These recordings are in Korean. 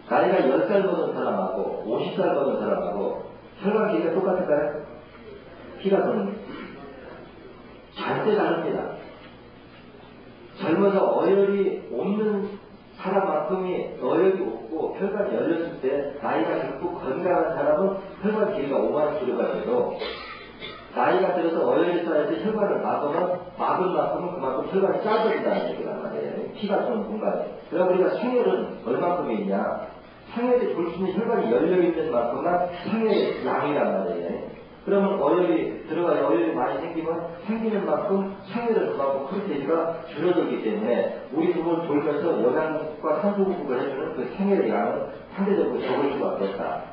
나이가 10살 먹은 사람하고 50살 먹은 사람하고 혈관 길이가 똑같을까요? 피가 도는 절대 다릅니다. 젊어서 어혈이 없는 사람만큼이 어혈이 없고 혈관이 열렸을 때 나이가 젊고 건강한 사람은 혈관 길이가 5만 킬로가 돼도 나이가 들어서 어혈이 쌓여서 혈관을 막으면 막은 만큼은 그만큼 혈관이 짧아진다는 얘기란 말이에요. 피가 도는 공간이. 그럼 우리가 생혈은 얼마큼이 있냐? 생혈이 돌 수 있는 혈관이 열려있는 만큼만 생혈의 양이란 말이에요. 그러면 어혈이 들어가야 어혈이 많이 생기면 생기는 만큼 생혈을 그만큼 프로테인가 줄어들기 때문에 우리 몸을 돌면서 영양과 산소 공급을 해주는 그 생혈의 양은 상대적으로 적을 수밖에 없다.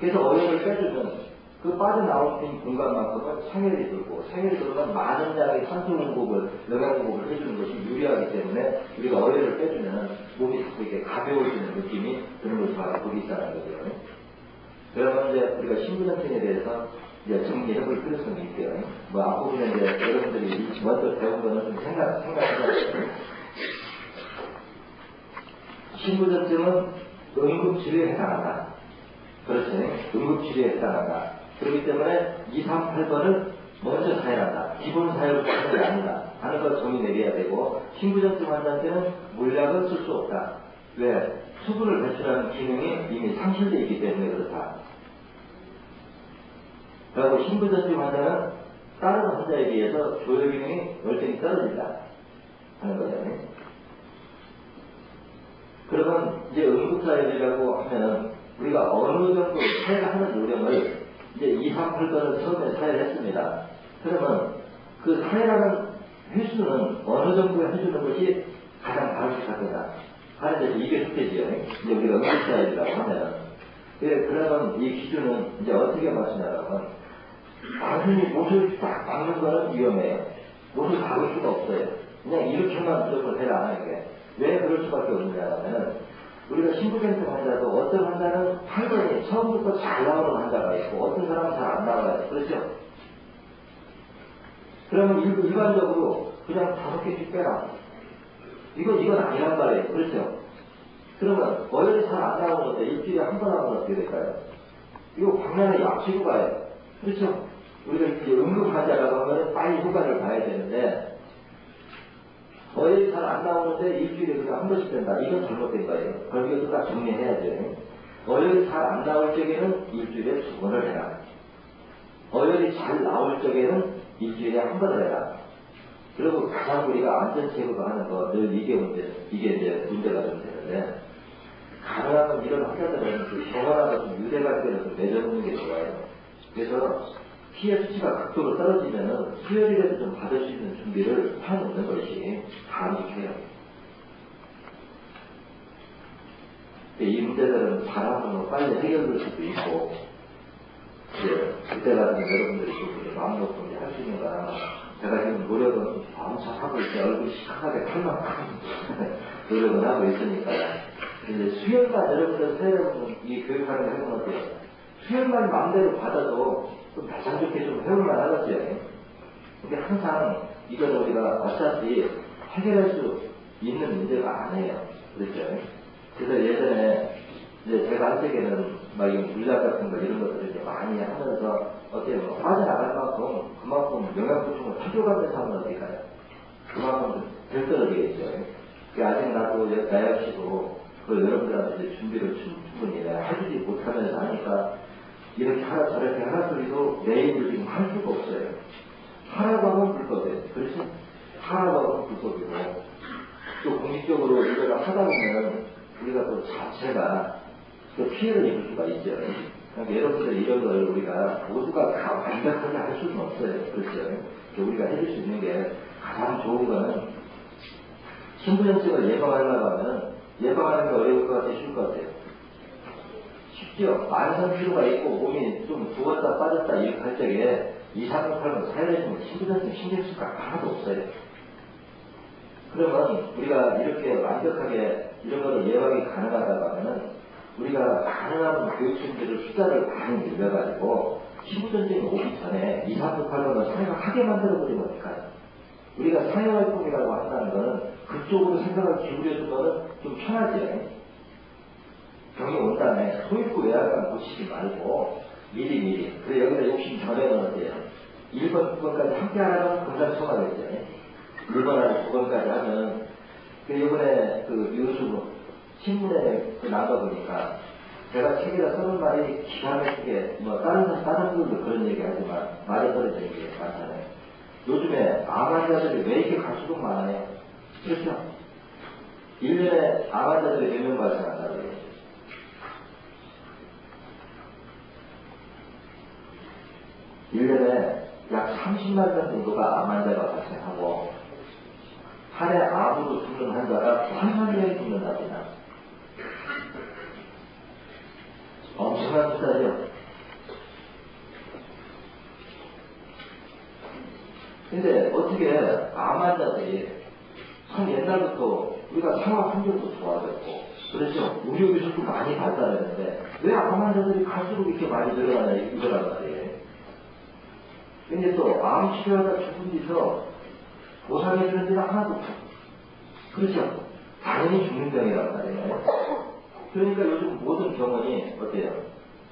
그래서 어혈을 빼주면 그 빠져나오는 공간만큼은 생혈이 들고 생혈이 들어가면 많은 양의 산소 공급을 영양 공급을 해주는 것이 유리하기 때문에 우리가 어혈을 빼주면 몸이 되게 가벼워지는 느낌이 드는 것이 바로 거기 있다는 거죠. 그러면 이제 우리가 신부전증에 대해서 이제 정리해볼 필요성이 있어요. 뭐 앞부분에 이제 여러분들이 먼저 배운 거는 좀 생각해봐요. 신부전증은 응급치료에 해당한다. 그렇죠. 응급치료에 해당한다. 그렇기 때문에 2, 3, 8번을 먼저 사용한다. 기본 사용을 하는 게 아니다. 하는 걸 정의 내려야 되고 신부전증 환자한테는 물약은 쓸 수 없다. 왜? 수분을 배출하는 기능이 이미 상실되어 있기 때문에 그렇다. 그리고 신부전증 환자는 다른 환자에 비해서 조혈 기능이 월등히 떨어진다 하는 거잖아요. 그러면 이제 응급사역이라고 하면은 우리가 어느 정도 사용하는 요령을 이제 2, 3, 8번을 처음에 사용했습니다. 그러면 그 사용하는 횟수는 어느 정도 해주는 것이 가장 바람직할 거다 하는 데서 이게 숙제지요. 이제 우리가 응급사역이라고 하면은 그러면 이 기준은 이제 어떻게 맞추냐면 단순히 못을 딱 막는 거는 위험해요. 못을 막을 수가 없어요. 그냥 이렇게만 무조건 해라 하는 게. 왜 그럴 수밖에 없느냐면 우리가 신부전증 환자도 어떤 환자는 8번이 처음부터 잘 나오는 환자가 있고 어떤 사람은 잘 안 나와요. 그렇죠? 그러면 일반적으로 그냥 5개씩 빼라. 이건 아니란 말이에요. 그렇죠? 그러면 어혈이 잘 안 나오는데 일주일에 한 번 하면 어떻게 될까요? 이거 광란에 약치고 가요. 그렇죠? 우리가 이제 응급 환자라고 하면 빨리 효과를 봐야 되는데 어혈이 잘 안 나오는데 일주일에 그냥 한 번씩 된다. 이건 잘못된 거예요. 그럼 이것도 딱 정리해야죠. 어혈이 잘 안 나올 적에는 일주일에 2번을 해라. 어혈이 잘 나올 적에는 일주일에 한 번을 해라. 그리고 가장 우리가 안전 제거가 하는 거 늘 이게 이제 문제가 좀 되는데 가능하면 이런 환자들은 그 병원하고 좀 유대관계를 좀 맺어놓는 게 좋아요. 그래서 피해 수치가 극도로 떨어지면은 수혈이라도 좀 받을 수 있는 준비를 해놓는 것이 바람직해요. 이 문제들은 잘하면 빨리 해결될 수도 있고, 이제 그때 같은 여러분들이 좀 마음 놓고 할 수 있는 거라 제가 지금 노력은 엄청 하고 있어요. 얼굴 시커하게 탈 만큼 노력은 하고 있으니까. 이제 수혈만 여러분들 세우는 이 교육하는 거 해보면 어때요? 수혈만 마음대로 받아도 좀 가장 좋게 좀 해볼만 하겠죠. 근데 항상 이거는 우리가 어차피 해결할 수 있는 문제가 아니에요. 그렇죠? 그래서 예전에 이제 제가 한 적에는 막 이 물약 같은 거 이런 것들을 이제 많이 하면서 어때요? 뭐 빠져나갈 만큼 그만큼 영양 보충을 해줘가면서 하면 어떨까요? 그만큼 덜 떨어지겠죠. 아직 나도 나 역시도 그 여러분들한테 이제 준비를 충분히 해주지 못하면서 하니까 이렇게 하나 저렇게 하나 소리도 내 입을 지금 할 수가 없어요. 하라고 하면 불법이에요. 그렇지? 하라고 하면 불법이고 또 공식적으로 이거를 하다 보면 우리가 또 자체가 또 피해를 입을 수가 있죠. 그러니까 여러분들 이런 걸 우리가 모두가 다 완벽하게 할 수는 없어요. 그렇죠? 우리가 해줄 수 있는 게 가장 좋은 거는 신부전증을 예방하려고 하면 예방하는 게 어려울 것 같아요? 쉬울 것 같아요? 쉽죠? 만성 피로가 있고 몸이 좀 부었다 빠졌다 이렇게 할 적에 2, 3, 8번 사용해주면 신부전증 신경 쓸 거 하나도 없어요. 그러면 우리가 이렇게 완벽하게 이런 거를 예방이 가능하다고 하면은 우리가 가능한 교육생들을 숫자를 많이 늘려가지고 신부전증이 오기 전에 2, 3, 8번을 사용하게 만들어버리면 어떨까요? 우리가 사회활동이라고 한다는 거는 그쪽으로 생각을 기울여준 거는 좀 편하지. 병이 온 다음에 소입구 외양간 고치지 말고 미리미리. 그래 여기다 욕심 전에는 어때요? 1번, 9번까지 함께 하라면 금상첨화겠죠. 1번하고 9번까지 하면 그 이번에 그 유튜브 신문에 그 나가보니까 제가 책에다 써놓은 말이 기가 막히게 뭐 다른 분들도 그런 얘기 하지만 말이 떨어지는 게 많잖아요. 요즘에 암 환자들이 왜 이렇게 갈수록 많아요? 그렇죠? 1년에 암 환자들이 몇 명 발생한다고 해요? 1년에 약 30만 명 정도가 암 환자가 발생하고 한 해 암으로 죽는 환자가 8만 명이 죽는답니다. 엄청난 숫자죠. 근데 어떻게 암 환자들이 참 옛날부터 우리가 생활 환경도 좋아졌고 그렇죠. 의료 기술도 많이 발달했는데 왜 암 환자들이 갈수록 이렇게 많이 늘어나냐 이거란 말이에요. 근데 또 암 치료하다 죽은 뒤서 보상해주는 데는 하나도 없어. 그렇죠. 당연히 죽는 병이란 말이에요. 그러니까 요즘 모든 병원이 어때요?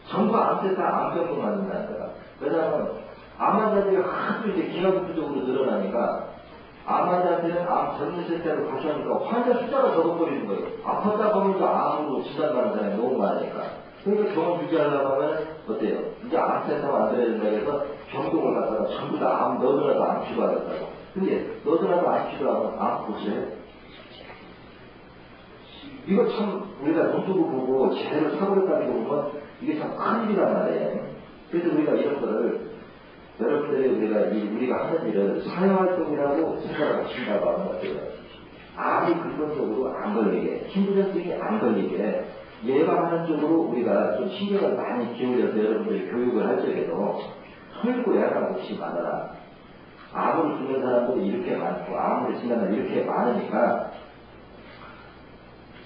전부 암센터 암병동 만든다는 거야. 왜냐하면 암 환자들이 하도 이제 기하급수적으로 늘어나니까 암 환자한테는 암 전문센터를 가셔하니까 환자 숫자가 적어버리는 거예요. 아팠다 보면 암으로 진단받는 사람이 너무 많으니까. 그러니까 병원 유지하려고 하면 어때요? 이제 암센터 만들어야 된다고 해서 병동을 갖다가 전부 다 암 너도나도 암 치료하겠다고. 근데 너도나도 암 치료하면 암 고쳐요? 이거 참 우리가 눈 뜨고 보고 제대로 사고를 따지고 보면 이게 참 큰일이란 말이에요. 그래서 우리가 이런 거를 여러분들이 우리가 하는 일을 사회활동이라고 생각을 하신다고 하는 거죠. 암이 근본적으로 안 걸리게, 신부전증이 안 걸리게 예방하는 쪽으로 우리가 좀 신경을 많이 기울여서 여러분들이 교육을 할 적에도 소일고 야간 없이 말아라. 암으로 죽는 사람들이 이렇게 많고 암으로 진단을 이렇게 많으니까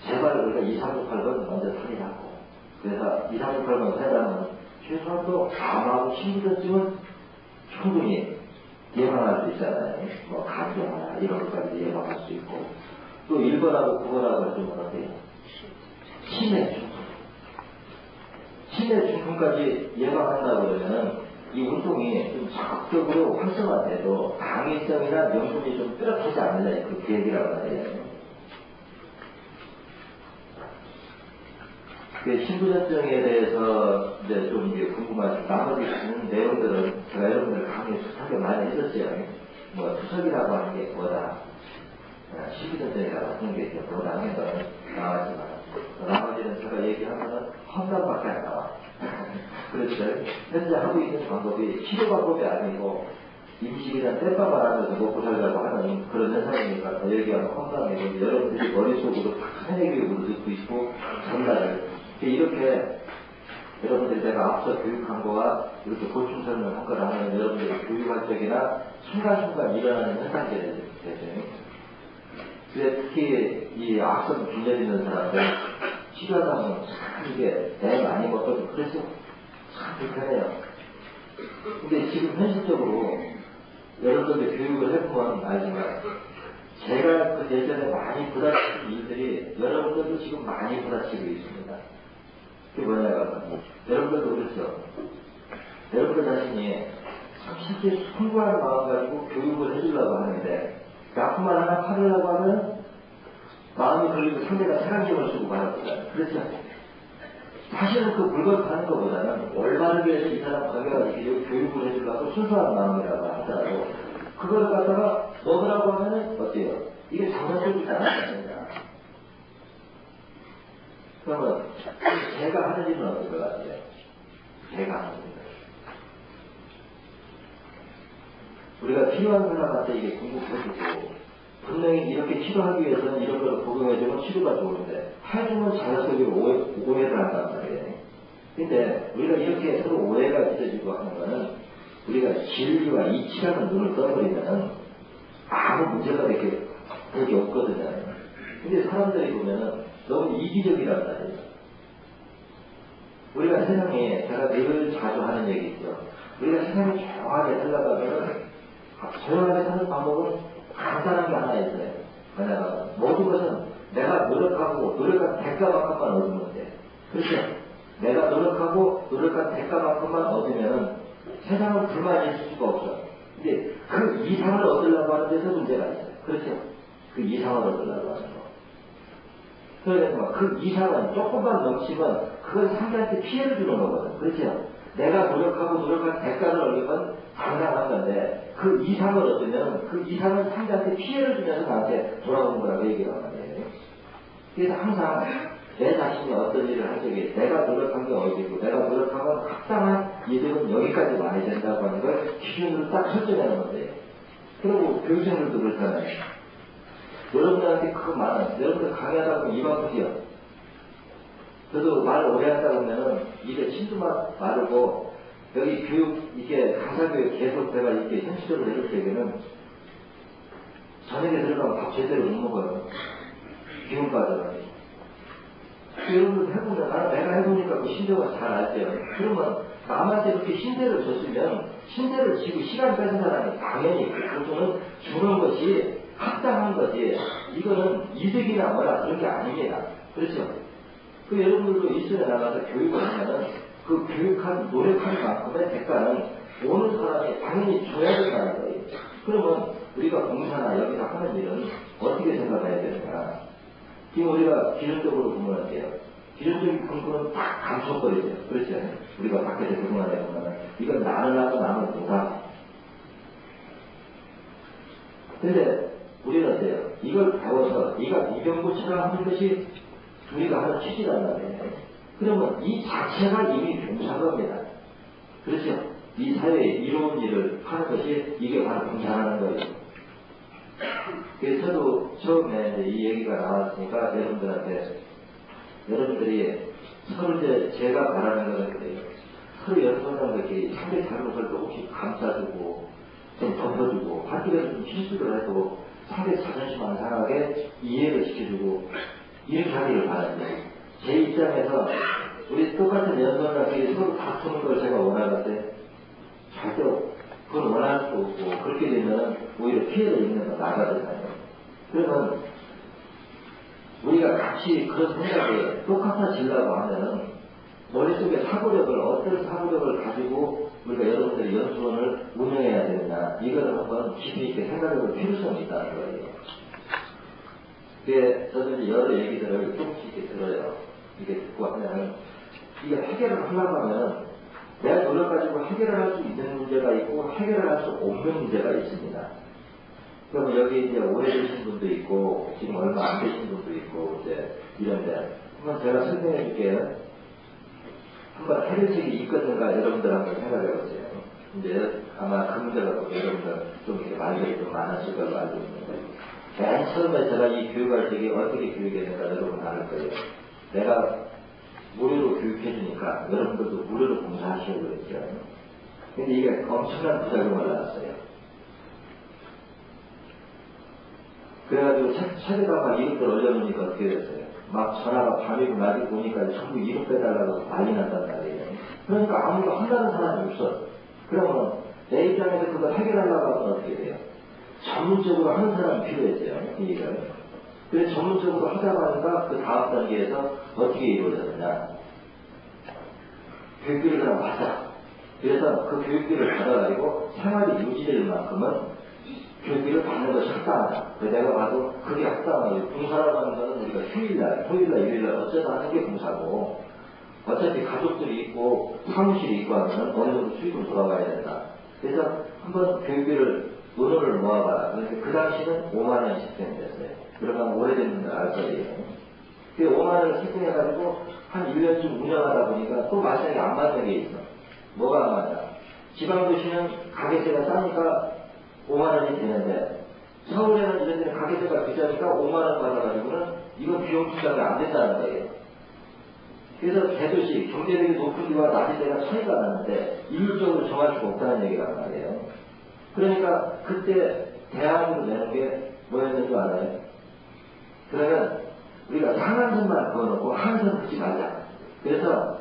제발 우리가 2, 3, 6, 8번 먼저 살리라고. 그래서 2, 3, 6, 8번 살려면 최소한도 암하고 신부전증은 충분히 예방할 수 있잖아요. 뭐 감염이나 이런 것까지 예방할 수 있고 또 1번하고 9번하고 해주면 어때요? 치매 중풍. 치매 중풍까지 예방한다고 그러면은 이 운동이 좀 적극적으로 활성화돼도 당위성이나 명분이 좀 뚜렷하지 않느냐 그 계획이라고 하네요. 그 신부전증에 대해서 이제 좀 궁금하신 나머지 내용들은 제가 여러분들 강의 수석에 많이 했었어요. 뭐 수석이라고 하는 게 뭐다, 신부전증이라고 하는 게 뭐다 하는 거는 나왔지만 나머지는 제가 얘기하면은 험담밖에 안 나와. 그렇죠. 현재 하고 있는 방법이 치료 방법이 아니고 임식이나 땜밥을 하면서 먹고 살려고 하는 그런 현상이니까 더 얘기하면 험담이고 여러분들이 머릿속으로 다 세뇌교육으로 듣고 있고 전달을 이렇게 여러분들이 내가 앞서 교육한 거와 이렇게 보충 설명을 한 거를 하면 여러분들이 교육할 적이나 순간순간 일어나는 현상들이 되죠. 그래 특히 이 악성 균열 있는 사람들 치료하다 보면 참 이게 내 많이 먹어도 그래서 참 불편해요. 근데 지금 현실적으로 여러분들 교육을 해보면 알지만 제가 그 예전에 많이 부딪힌 일들이 여러분들도 지금 많이 부딪히고 있습니다. 그게 뭐냐면 여러분들도 그렇죠. 여러분들 자신이 참 실제 풍부한 마음 가지고 교육을 해주려고 하는데 약품만 하나 팔으려고 하면 마음이 걸리고 상대가 사랑심을 쓰고 말하거든요. 그렇죠. 사실은 그 물건 파는 것보다는 올바르게 해서 이 사람 가게가 이렇게 교육을 해주려고 순수한 마음이라고 하더라도 그거를 갖다가 먹으라고 하면은 어때요? 이게 장난적이잖아요. 그러면 제가 하는 일은 어떨 것 같아요? 제가 하는 일. 우리가 필요한 사람한테 이게 궁극해주고 분명히 이렇게 치료하기 위해서는 이런 걸 복용해주면 치료가 좋은데 해주면 자연스럽게 오해를 한단 말이에요. 근데 우리가 이렇게 서로 오해가 빚어지고 하는 거는 우리가 진리와 이치라는 눈을 떠버리면 아무 문제가 되게 없거든요. 근데 사람들이 보면은 너무 이기적이란 말이에요. 우리가 세상에 제가 늘 자주 하는 얘기 있죠. 우리가 세상에 조용하게 살아가면 조용하게 사는 방법은 간단한 게 하나 있어요. 뭐냐면 모든 것은 내가 노력하고 노력한 대가만큼만 얻으면 돼. 그렇죠? 내가 노력하고 노력한 대가만큼만 얻으면 세상은 불만이 있을 수가 없어. 근데 그 이상을 얻으려고 하는 데서 문제가 있어요. 그렇죠? 그 이상을 얻으려고 하는 거. 그러니까 그 이상은 조금만 넘치면 그건 상대한테 피해를 주는 거거든. 그렇죠? 내가 노력하고 노력한 대가를 얻으면 당당한 건데 그 이상을 얻으면 그 이상은 상대한테 피해를 주면서 나한테 돌아오는 거라고 얘기를 하는 거예요. 그래서 항상 내 자신이 어떤 일을 할 적에 내가 노력한 게 어디고 내가 노력하면 합당한 이득은 여기까지 많이 된다고 하는 걸 기준으로 딱 설정하는 건데요. 그리고 교수님들도 그렇잖아요. 여러분들한테 그거 많아요. 여러분들 강의하다 보면 입 아프지요. 저도 말을 오래 하다 보면은 입에 침도 마르고 여기 교육 이게 강사교육 계속 제가 이렇게 현실적으로 해줄 때에는 저녁에 들어가면 밥 제대로 못 먹어요. 기운 빠져가지고. 여러분들 해보면 내가 해보니까 그 신뢰가 잘 알죠. 그러면 남한테 이렇게 신뢰를 줬으면 신뢰를 지고 시간 뺏은 사람이 당연히 그거는 주는 것이 합당한 거지. 이거는 이득이나 뭐라 그런 게 아닙니다. 그렇죠? 그 여러분들도 일선에 나가서 교육을 하면은 그 교육한 노력한 만큼의 대가는 오는 사람이 당연히 줘야 된다는 거예요. 그러면 우리가 공사나 여기서 하는 일은 어떻게 생각해야 되는가? 지금 우리가 기존적으로 보면 돼요. 기존적인 근거는 딱 감춰버리죠. 그렇죠? 우리가 밖에서 그동안 해보면 이건 나는 하고 나는 못하고. 근데 우리는 어때요? 이걸 배워서 네가 이병고처럼 하는 것이 우리가 하는 취지란 말이에요. 그러면 이 자체가 이미 봉사인 겁니다. 그렇죠? 이 사회에 이로운 일을 하는 것이 이게 바로 봉사하는 거예요. 그래서 저도 처음에 이제 이 얘기가 나왔으니까 여러분들이 서로 이제 제가 바라는 거는 그래요. 서로 연습하는 것이 상대 잘못을 조금씩 감싸주고 좀 덮어주고 학교에서 좀 실수를 해도 상대 자존심 안 상하게 이해를 시켜주고 이렇게 하기를 바랍니다. 제 입장에서 우리 똑같은 연수원들끼리 서로 다투는 걸 제가 원할 때 절대 그건 원할 수 없고 그렇게 되면 오히려 피해를 입는 거 나가잖아요. 그러면 우리가 같이 그런 생각에 똑같아지려고 하면은 머릿속에 사고력을 어떤 사고력을 가지고 우리가 여러분들이 연수원을 운영해야 되느냐 이거를 한번 깊이 있게 생각해볼 필요성이 있다는 거예요. 그게 저도 이제 여러 얘기들을 조금씩 이렇게 들어요. 이게 듣고 하면 이게 해결을 하려고 하면 내가 노력 가지고 해결을 할 수 있는 문제가 있고 해결을 할 수 없는 문제가 있습니다. 그러면 여기 이제 오래되신 분도 있고 지금 얼마 안 되신 분도 있고 이제 이런데 한번 제가 설명해 줄게요. 한번 해결책이 있거든가 여러분들 한번 생각해 보세요. 이제 아마 그 문제가 여러분들 좀 이렇게 말들이 좀 많았을 걸로 알고 있는데 맨 처음에 제가 이 교육할 적에 어떻게 교육했는가 여러분 알을 거예요. 내가 무료로 교육해주니까 여러분들도 무료로 봉사하시려고 그랬죠. 근데 이게 엄청난 부작용을 낳았어요. 그래가지고 책에다가 이름들 올려놓으니까 어떻게 됐어요? 막 전화가 밤이고 낮이고 보니까 전부 이름 빼달라고 난리 났단 말이에요. 그러니까 아무도 한다는 사람이 없어. 그러면 내 입장에서 그걸 해결하려고 하면 어떻게 돼요? 전문적으로 하는 사람이 필요했어요. 이 일을. 그래서 전문적으로 하다 보니까 그 다음 단계에서 어떻게 이루어졌느냐. 교육비를 그냥 받아. 그래서 그 교육비를 받아가지고 생활이 유지될 만큼은 교육비를 받는 것이 합당하다. 내가 봐도 그게 합당하고 봉사라고 하는 것은 우리가 휴일날, 토요일날, 일요일날 어쩌다 하는 게 봉사고 어차피 가족들이 있고 사무실이 있고 하면 어느 정도 수익은 돌아가야 된다. 그래서 한번 교육비를 논어를 모아봐라. 그래서 그 당시는 5만원 시스템이 됐어요. 그러면 오래된 분들 알 거예요. 그 5만원을 시스템해가지고 한 1년쯤 운영하다 보니까 또 마땅히 안 맞는 게 있어. 뭐가 안 맞냐. 지방도시는 가게세가 싸니까 5만원이 되는데 서울에는 이런 데는 가게세가 비싸니까 5만원 받아가지고는 이거 비용 투자가 안 된다는 거예요. 그래서 대도시 경제력이 높은 데와 낮은 데가 차이가 나는데 인위적으로 정할 수가 없다는 얘기란 말이에요. 그러니까 그때 대안으로 내는 게 뭐였는 줄 알아요? 그러면 우리가 상한선만 그어놓고 하한선 긋지 말자. 그래서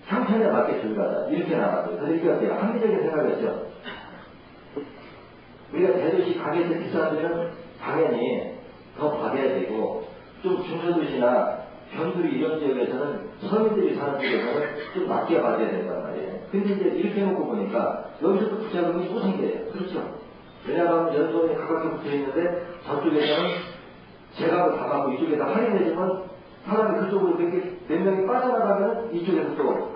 형편에 맞게 조율하자. 이렇게 나왔어요. 그래서 이렇게 어때요? 합리적인 생각이었죠. 우리가 대도시 가게세 비싼 데는 당연히 더 받아야 되고 좀 중소도시나 견들이 이런 지역에서는 서민들이 사는 지역에서는 좀 낮게 받아야 된단 말이에요. 근데 이제 이렇게 해놓고 보니까 여기서도 부작용이 또 생겨요. 그렇죠? 왜냐하면 연소원이 가깝게 붙어 있는데 저쪽에서는 제값을 다 받고 이쪽에다 할인해주면 사람이 그쪽으로 몇 명이 빠져나가면 이쪽에서 또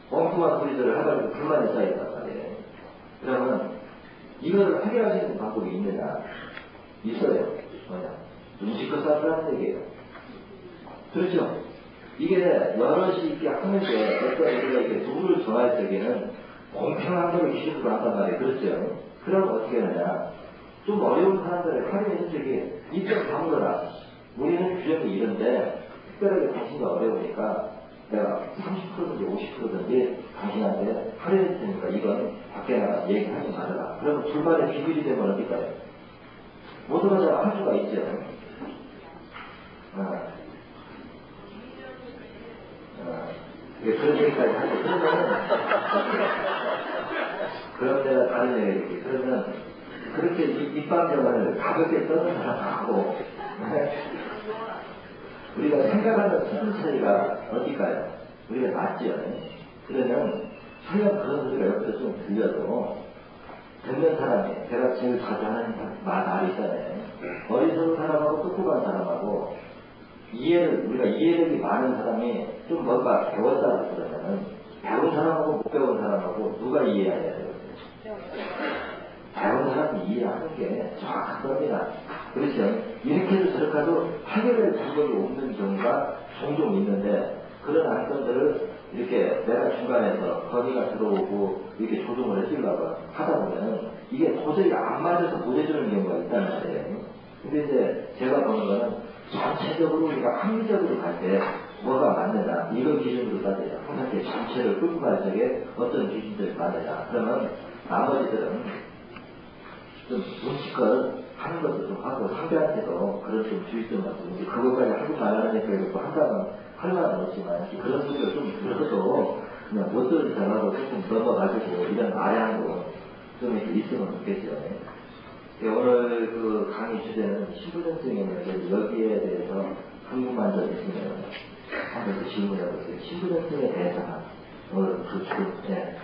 엉뚱한 소리들을 해가지고 불만이 쌓인단 말이에요. 그러면 이걸 해결할 수 있는 방법이 있느냐? 있어요. 뭐냐? 눈치껏 싸주라는 얘기예요. 그렇죠? 이게 여럿이 이렇게 하면서 어떤 우리가 이렇게 누구를 정할 적에는 공평한 걸 기준으로 한단 말이에요. 그렇죠? 그러면 어떻게 하느냐? 좀 어려운 사람들을 할인해준 적이 이쪽 다물어라. 우리는 규정이 이런데 특별하게 당신이 어려우니까 내가 30%든지 50%든지 당신한테 할인해줄 테니까 이건 밖에 나가서 얘기하지 말아라. 그러면 둘만의 비밀이 되면 어떨까요? 모두가 다 할 수가 있죠. 그런 얘기까지 하죠. 그러면 내가 다른 얘기 그러면 그렇게 입방정을 가볍게 떠는 사람하고 우리가 생각하는 수준 차이가 어딜까요? 우리가 낮죠. 그러면 설령 그런 소리가 옆에서 좀 들려도 듣는 사람이 제가 제일 자주 하는 말이 있잖아요. 어리석은 사람하고 똑똑한 사람하고 우리가 이해력이 많은 사람이 좀 뭔가 배웠다고 그러면은 배운 사람하고 못 배운 사람하고 누가 이해해야 돼요? 배운 사람이 이해하는 게 정확한 겁니다. 그렇죠? 이렇게 해도 저렇게 해도 해결할 방법이 없는 경우가 종종 있는데 그런 안건들을 이렇게 내가 중간에서 건의가 들어오고 이렇게 조정을 해주려고 하다 보면 이게 도저히 안 맞아서 못 해주는 경우가 있다는 말이에요. 근데 이제 제가 보는 거는 전체적으로 우리가 합리적으로 갈 때 뭐가 맞느냐 이걸 기준으로 따져요. 항상 전체를 끌고 갈 적에 어떤 기준들이 맞느냐. 그러면 나머지들은 좀 눈치껏 하는 것도 좀 하고 상대한테도 그런 좀 주의점을 두고 그것까지 하고 말하는 얘기를 한다면 할 말은 없지만 그런 소리를 좀 들어도 그냥 못 들은 사람하고 조금 넘어가지고 이런 아량도 좀 이렇게 있으면 좋겠죠. 오늘 그 강의 주제는 신부전증이었는데 여기에 대해서 궁금한 점 있으면 한번 질문해 보세요. 신부전증에 대해서는 오늘 그 주제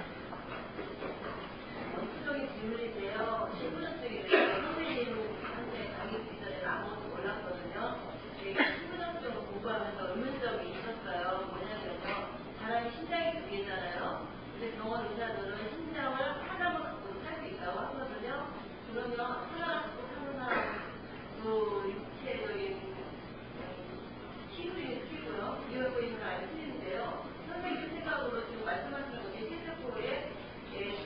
전체적인 질문인데요. 신부전증에 대해서 선생님한테 강의 이전에 아무것도 몰랐거든요. 신부전증을 공부하면서 의문점이 있었어요. 뭐냐면요. 사람이 신장이 두 개잖아요. 근데 병원 의사들은 신장을 하나만 갖고 살 수 있다고 하거든요. 그러면 하나가 갖고 사는 사람 그 육체적인 키고요. 이어고 있는 아이 틀린데요. 선생님 생각으로 지금 말씀하시는 것이 세세포의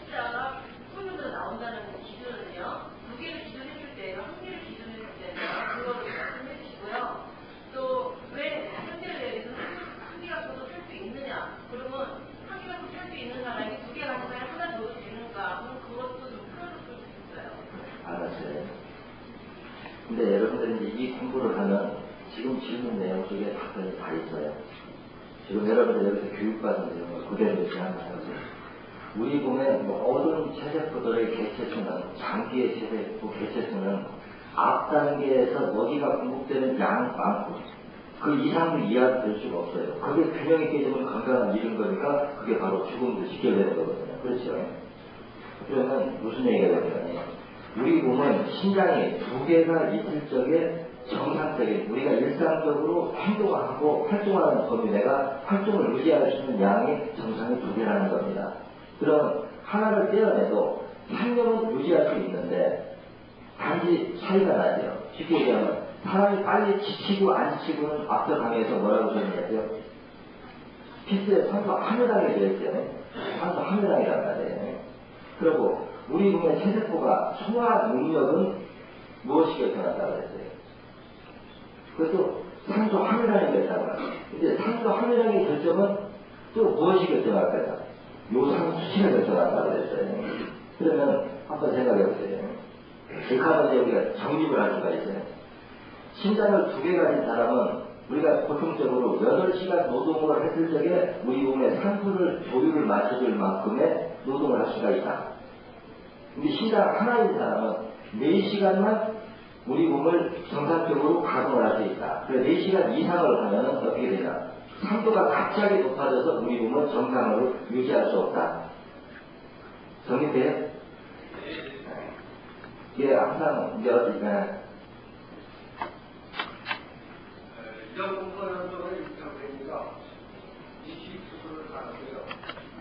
숫자가 손으로 나온다는 기준은요. 두 개를 기준했을 때요. 한 개를 기준했을 때는 그거를 말씀해 주시고요. 또 왜 현대에 대해서 한 개가 더도 살 수 있느냐. 그러면 한 개가 더 살 수 있는 사람이 두 개 가지고 하나 더도 되는가. 그럼 그것도 좀 풀어줬으면 좋겠어요. 알았어요. 근데 여러분들이 이제 이 공부를 하면 지금 질문 내용 속에 답변이 다 있어요. 지금 여러분들 여기서 교육받은 내용을 그대로 제안하셔서 우리 몸의 모든 체세포들의 개체수는 장기의 체세포 개체수는 앞 단계에서 먹이가 공급되는 양만큼 그 이상도 이해될 수가 없어요. 그게 균형이 깨지면 건강을 잃은 거니까 그게 바로 죽음으로 직결되는 거거든요. 그렇죠? 그러면 무슨 얘기가 되냐면 우리 몸은 신장이 두 개가 있을 적에 정상적인 우리가 일상적으로 행동하고 활동하는 범위 내가 활동을 유지할 수 있는 양이 정상이 두 개라는 겁니다. 그럼 하나를 떼어내도 상념은 유지할 수 있는데 단지 차이가 나죠. 쉽게 얘기하면 사람이 빨리 지치고 안 지치고는 앞서 강의에서 뭐라고 설명했죠? 필수에 산소 함유량이 되어있잖아요. 산소 함유량이란 말이에요. 그리고 우리 몸의 체세포가 소화 능력은 무엇이 결정한다고 했어요? 그것도 산소 함유량이 결정합니다. 근데 산소 함유량의 결정은 또 무엇이 결정할까요? 요산 수치가 결정한다고 했어요. 그러면 한번 생각해 보세요. 백화점에 우리가 정립을 할 수가 있어요. 심장을 두 개 가진 사람은 우리가 보통적으로 8시간 노동을 했을 적에 우리 몸에 산소를 조율을 맞춰줄 만큼의 노동을 할 수가 있다. 근데 심장 하나인 사람은 4시간만 우리 몸을 정상적으로 가동을 할 수 있다. 그래서 4시간 이상을 하면 어떻게 되냐? 상도가 갑자기 높아져서 우리 몸을 정상으로 유지할 수 없다. 정리돼요? 이게 항상 이제 이런 부분은 좀 입장되니까 이식 수술을 하는데요.